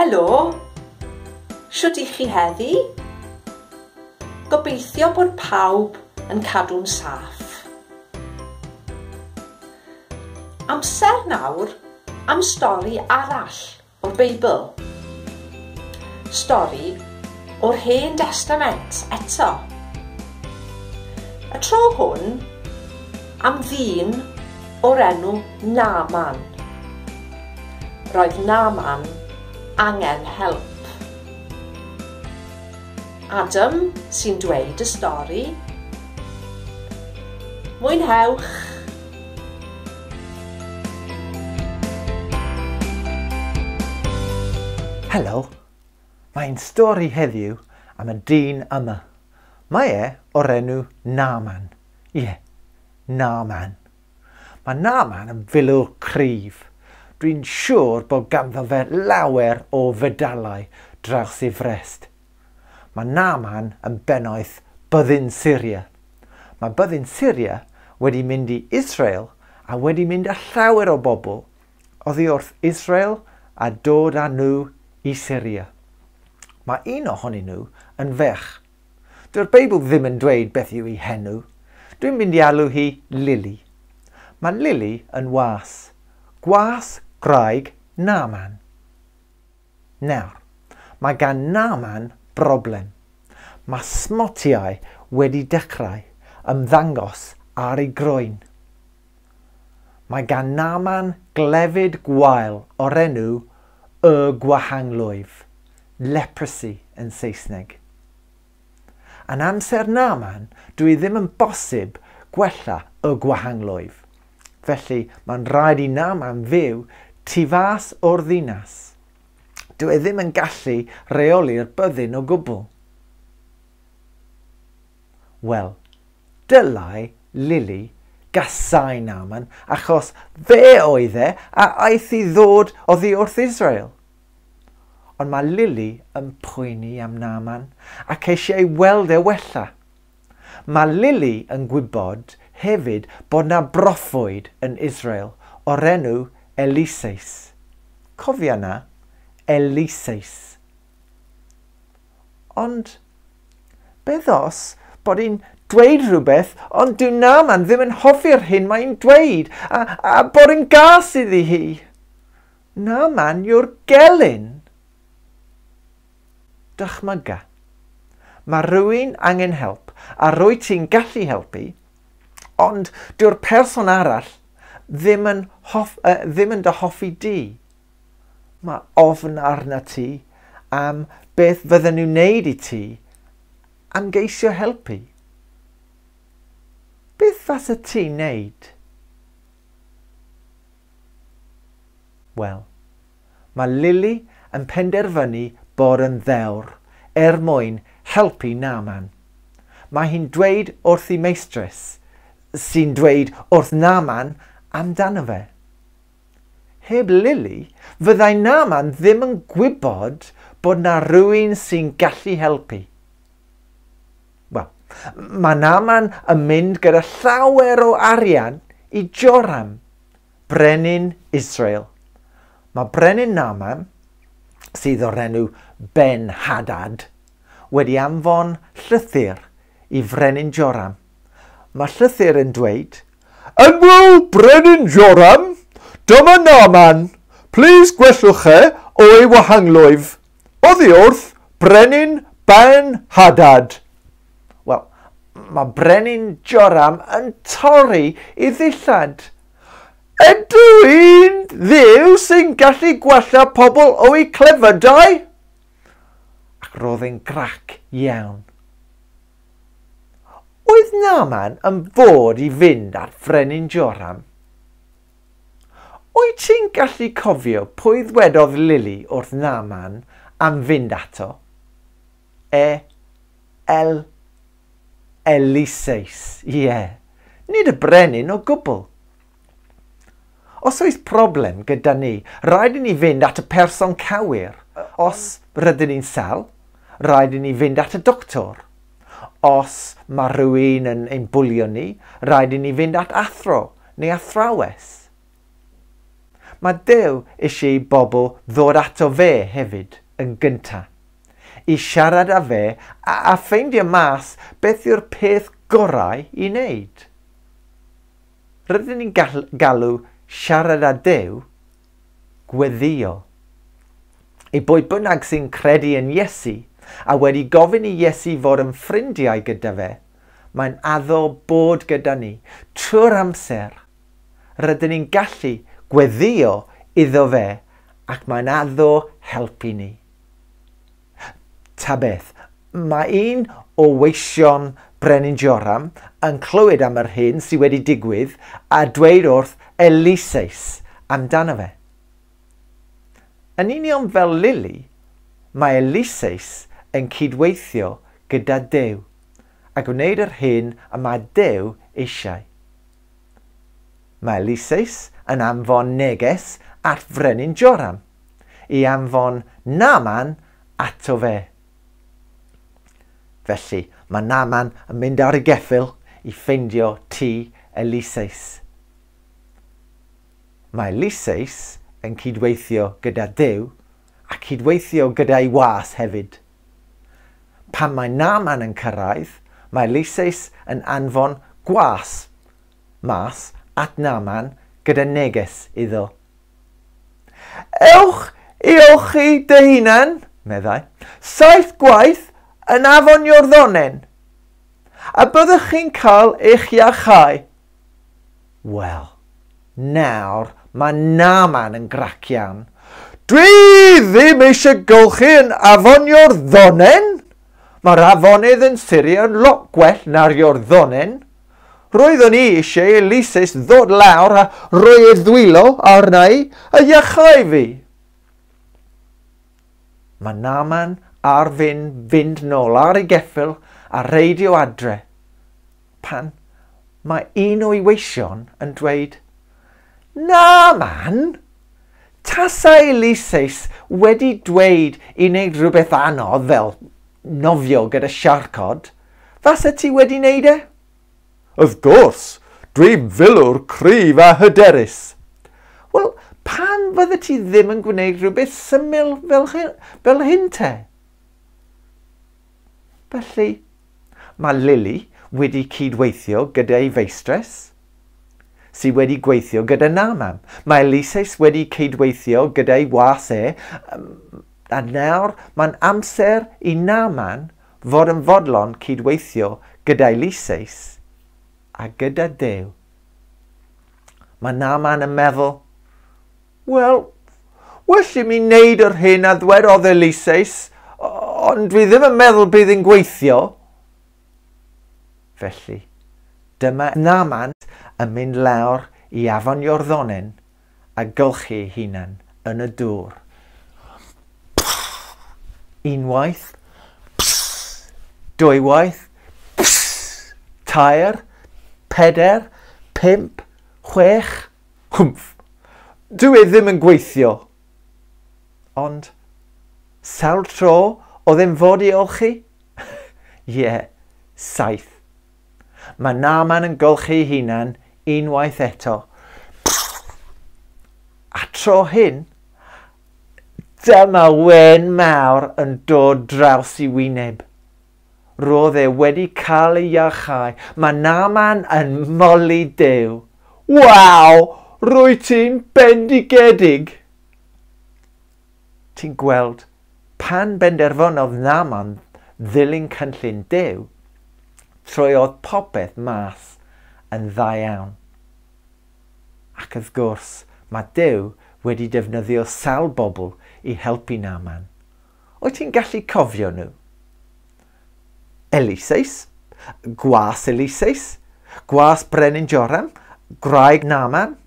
Helo, shwt I chi heddi? Gobeithio bod pawb yn cadw'n saff. Amser nawr am stori arall o'r Beibl. Stori o'r Hen Testament eto. Y tro hwn am ddyn o'r enw Naaman. Roedd Naaman angen help. Adam sy'n dweud y stori. Mwynhewch! Helo, mae'n stori heddiw am y dyn yma. Mae o'r enw Naaman. Naaman. Mae Naaman yn filwr cryf. Dwi'n siŵr bod ganddo fe lawer o fedalau draws ei frest. Mae Naaman yn bennaeth byddin Syria. Mae byddin Syria wedi mynd I Israel a wedi mynd â llawer o bobl oddi wrth Israel a dod â nhw I Syria. Mae un ohonyn nhw yn fech. Dyw'r Beibl ddim yn dweud beth yw ei henw. Dwi'n mynd I alw hi Lily. Mae Lily yn was. Gwas graig Naaman. Nawr, mae gan Naaman broblem. Mae smotiau wedi dechrau ymddangos ar ei groen. Mae gan Naaman glefyd gwael o'r enw y gwahanglwyf, leprosy yn Saesneg. Yn amser Naaman, dwi ddim yn bosib gwella y gwahanglwyf. Felly, mae'n rhaid I Naaman fyw tu fas o'r ddinas. Dwi ddim yn gallu reoli'r byddin o gwbl. Wel, dylai Lily gasau Naaman achos fe oedd a aeth I ddod oddi wrth Israel. Ond mae Lily yn poeni am Naaman ac eisiau weld wella. Mae Lily yn gwybod hefyd bod na broffwyd yn Israel o'r enw Eliseis. Cofia na, Eliseis. Ond, beth os bod hi'n dweud rhywbeth ond dyw Naaman ddim yn hoffi'r hyn mae'n dweud a bod yn gas iddi hi. Naaman yw'r gelyn. Dychmyga. Mae rhywun angen help a rwy ti'n gallu helpu, ond dyw'r person arall ddim yn dy hoffi di. Mae ofn arna ti am beth fydden nhw'n wneud I ti am geisio helpu. Beth fasa ti'n wneud? Wel, mae Lily yn penderfynu bod yn ddewr mwyn helpu Naaman. Mae hi'n dweud wrth ei meistres sy'n dweud wrth Naaman amdano fe. Heb Lily, fyddai Naaman ddim yn gwybod bod na rhywun sy'n gallu helpu. Wel, mae Naaman yn mynd gyda llawer o arian I Joram, brenin Israel. Mae brenin Naaman, sydd o'r enw Ben Hadad, wedi anfon llythyr I frenin Joram. Mae llythyr yn dweud, Enwyl brenin Joram, dyma Naaman, plis gwellwch o'i wahanglwyf, oddi wrth brenin Ben Hadad. Wel, mae brenin Joram yn torri I ddillad. Ydw i'n dduw sy'n gallu gwella pobl o'i clefydau? Ac roedd e'n grac iawn. Oedd Naaman yn fod I fynd at frenin Joram? Wyt ti'n gallu cofio pwy ddwedodd Lily wrth Naaman am fynd ato? Eliseis, nid y brenin o gwbl. Os oes problem gyda ni, rhaid I ni fynd at y person cywir. Os rydyn ni'n sal, rhaid I ni fynd at y doctor. Os mae rhywun yn ein bwlio ni, rhaid I ni fynd at athro neu athrawes. Mae Duw eisiau bobl ddod ato fe hefyd yn gyntaf, i siarad â fe a ffeindio mas beth yw'r peth gorau i wneud. Rydyn ni'n galw siarad â Duw gweddio. I bwy bynnag sy'n credu yn Iesu a wedi gofyn i Iesu fod yn ffrindiau gyda fe, mae'n addo bod gyda ni trwy'r amser. Rydyn ni'n gallu gweddio iddo fe ac mae'n addo helpu ni. Ta beth, mae un o weision Brenin Joram yn clywed am yr hyn sydd wedi digwydd a dweud wrth Eliseis amdano fe. Yn union fel Lili, mae Eliseis yn cydweithio gyda Duw a gwneud yr hyn y mae Duw eisiau. Mae Eliseis yn anfon neges at Frenin Joram i anfon Naaman ato fe. Felly mae Naaman yn mynd ar y geffyl i ffeindio tŷ Eliseis. Mae Eliseis yn cydweithio gyda Duw a cydweithio gyda'i was hefyd. Pan mae Naaman yn cyrraedd, mae Eliseis yn anfon gwas mas at Naaman gyda neges iddo. Ewch i olchi dy hunan, meddai, 7 gwaith yn afon Iorddonen, a byddwch chi'n cael eich iachau. Wel, nawr mae Naaman yn grac iawn. Dwi ddim eisiau golchi yn afon Iorddonen. Mae'r afonydd yn Syria yn lot gwell na'r Iorddonen. Roeddwn ni eisiau Eliseis ddod lawr a roi ei ddwylo arna i a iachau fi. Mae Naaman ar fynd nôl ar ei geffyl a reidio adre, pan mae un o'i weision yn dweud, Naaman, tasa Eliseis wedi dweud i wneud rhywbeth anodd fel nofio gyda siarcod, fasa ti wedi wneud e? Of gwrs, dwi'n filwr cryf a hyderus. Wel, pan fydda ti ddim yn gwneud rhywbeth syml fel hyn te? Felly, mae Lili wedi cydweithio gyda'i feistres, sydd wedi gweithio gyda Naaman. Mae Eliseis wedi cydweithio gyda'i was a nawr mae'n amser i Naaman fod yn fodlon cydweithio gyda Eliseis a gyda Duw. Mae Naaman yn meddwl, wel, well i mi wneud yr hyn a ddwedodd Eliseis, ond dwi ddim yn meddwl bydd yn gweithio. Felly, dyma Naaman yn mynd lawr i afon Iorddonen a gylchu ei hunan yn y dŵr. Unwaith, dwywaith, 3, 4, 5, 6, hwmff. Dwi ddim yn gweithio. Ond, sawl tro o ddim fod i olchi? Ie, 7. Mae Naaman yn golchi ei hunan unwaith eto. A tro hyn, dyma wen mawr yn dod draws i wyneb. Roedd e wedi cael ei iachau. Mae Naaman yn moli Duw. Waw, rwy ti'n bendigedig. Ti'n gweld, pan benderfynodd Naaman ddilyn cynllun Duw, troiodd popeth mas yn dda iawn. Ac wrth gwrs, mae Duw wedi defnyddio sawl bobl i helpu Naaman. Wyt ti'n gallu cofio nhw? Eliseis, gwas Eliseis, gwas Brenin Joram, graig Naaman,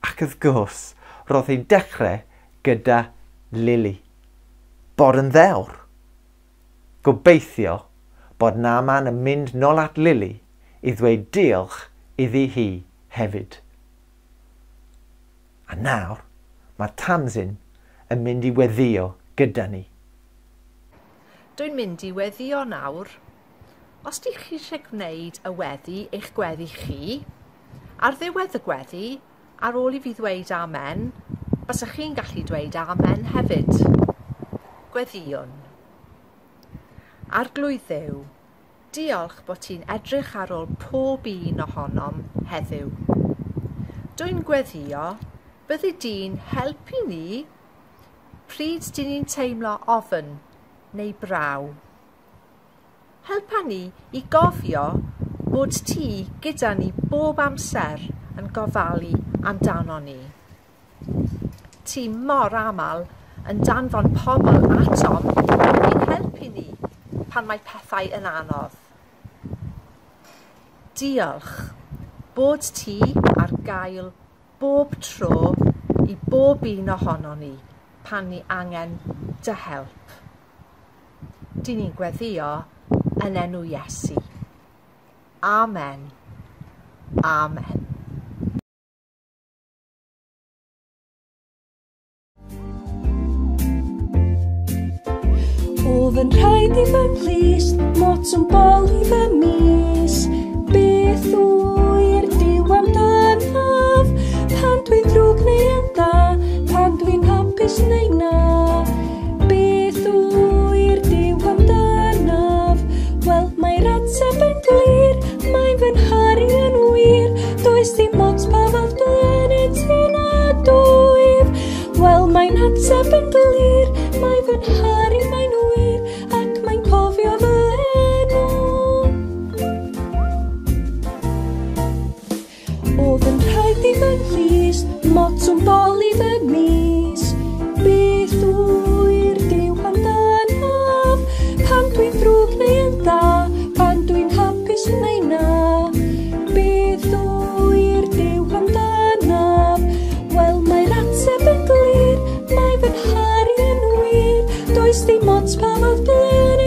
ac wrth gwrs, roedd hi'n dechrau gyda Lili. Bod yn ddewr. Gobeithio bod Naaman yn mynd nôl at Lili i ddweud diolch iddi hi hefyd. A nawr, mae Tamsin yn mynd i weddio gyda ni. Dwi'n mynd i weddio nawr. Os ydych chi eisiau gwneud y weddi eich gweddi chi, ar ddiwedd y gweddi, ar ôl i fi ddweud amen, Bysach chi'n gallu dweud amen hefyd. Gweddion. Arglwydd Dduw, diolch bod ti'n edrych ar ôl pob un ohonom heddiw. Dwi'n gweddio, byddi di'n helpu ni pryd dyn ni'n teimlo ofyn neu braw. Helpa ni i gofio bod ti gyda ni bob amser yn gofalu amdano ni. Ti mor aml yn danfon pobl atom i'n helpu ni pan mae pethau yn anodd. Diolch bod ti ar gael bob tro i bob un ohono ni pan ni angen dy help. Dyn ni'n gweddio yn enw Iesu. Amen. Amen. Oedd yn rhaid i fy nghlys, mot yn bol i fy mis. Beth wy'r diw amdanaf, pan dwi'n ddrwg neu yn da, pan dwi'n hapus neu na. Beth wy'r diw amdanaf, wel mae'r ateb yn glir, mae'n fy nhari yn wir. Does dim ots pa fath blened sy'n adwyf. Wel mae'n ateb yn glir, mae fy nhari mae'n wir, ac mae'n cofio fy enw. Oedd yn rhaid i fy nghlys, mot yn bol i fy mis. Beth wy'r diw amdanaf, pan dwi'n ddrwg neu yn da, pan dwi'n hapus neu na. Beth wy'r diw amdanaf, wel mae'r ateb yn glir, mae fy nhari yn wir. Does dim ots pa fath blen